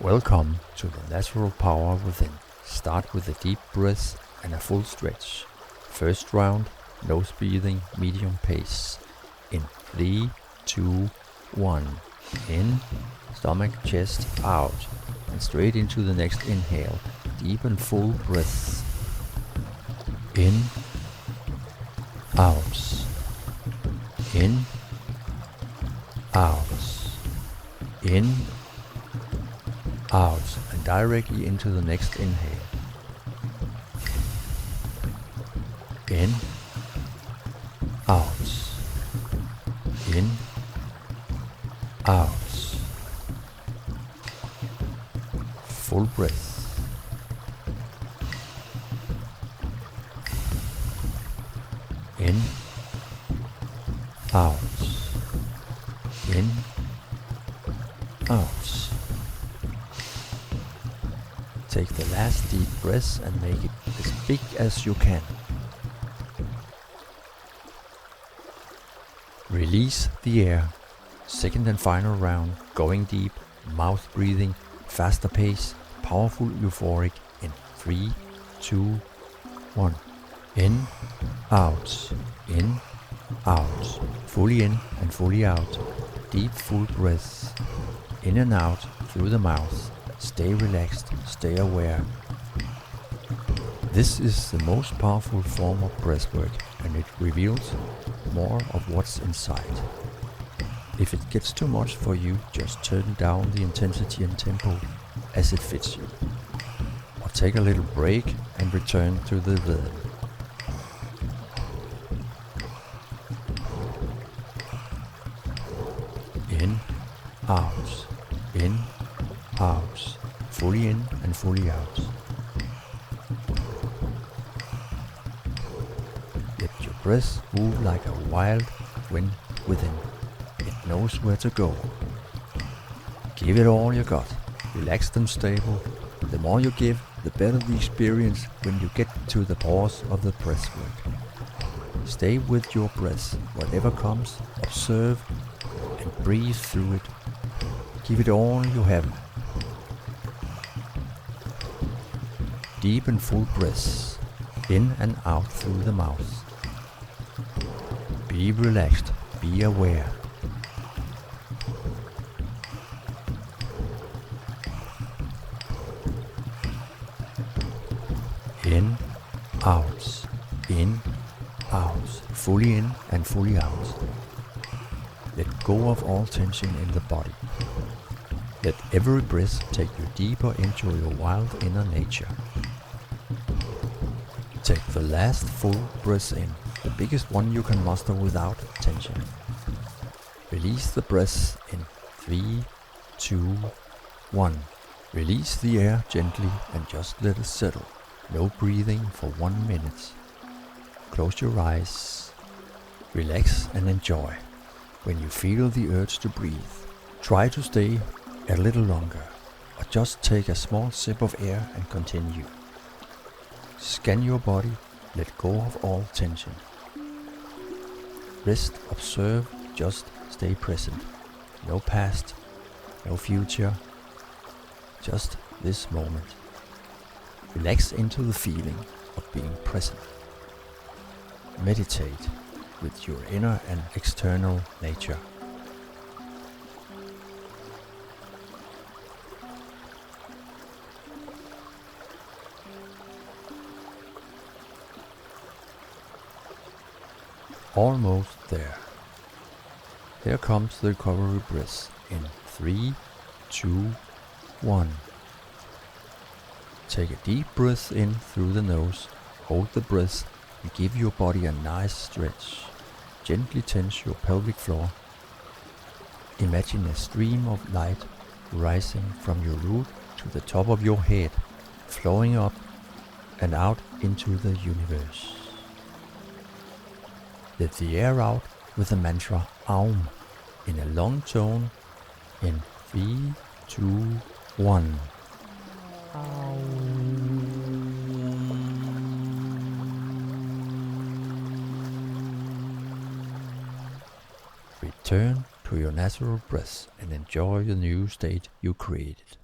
Welcome to the natural power within. Start with a deep breath and a full stretch. First round, nose breathing, medium pace. In 3, 2, 1. In, stomach, chest, out. And straight into the next inhale. Deep and full breath. In, out. In, out. In, out, and directly into the next inhale. In, out. In, out. Full breath. In, out. In, out. Take the last deep breath and make it as big as you can. Release the air. Second and final round, going deep, mouth breathing, faster pace, powerful euphoric in 3, 2, 1. In, out, in, out, fully in and fully out. Deep full breath, in and out through the mouth. Stay relaxed, stay aware. This is the most powerful form of breathwork, and it reveals more of what's inside. If it gets too much for you, just turn down the intensity and tempo as it fits you. Or take a little break and return to the rhythm. In, out, in, out, fully in and fully out. Let your breath move like a wild wind within. It knows where to go. Give it all you got, relaxed and stable. The more you give, the better the experience when you get to the pause of the breathwork. Stay with your breath, whatever comes, observe and breathe through it. Give it all you have. Deep and full breaths, in and out through the mouth. Be relaxed, be aware. In, out, in, out, fully in and fully out. Let go of all tension in the body. Let every breath take you deeper into your wild inner nature. Take the last full breath in, the biggest one you can muster without tension. Release the breath in 3, 2, 1. Release the air gently and just let it settle. No breathing for 1 minute. Close your eyes. Relax and enjoy. When you feel the urge to breathe, try to stay a little longer, or just take a small sip of air and continue. Scan your body, let go of all tension. Rest, observe, just stay present. No past, no future, just this moment. Relax into the feeling of being present. Meditate with your inner and external nature. Almost there. Here comes the recovery breath in 3, 2, 1. Take a deep breath in through the nose, hold the breath and give your body a nice stretch. Gently tense your pelvic floor. Imagine a stream of light rising from your root to the top of your head, flowing up and out into the universe. Let the air out with the mantra Aum in a long tone in 3, 2, 1. Return to your natural breath and enjoy the new state you created.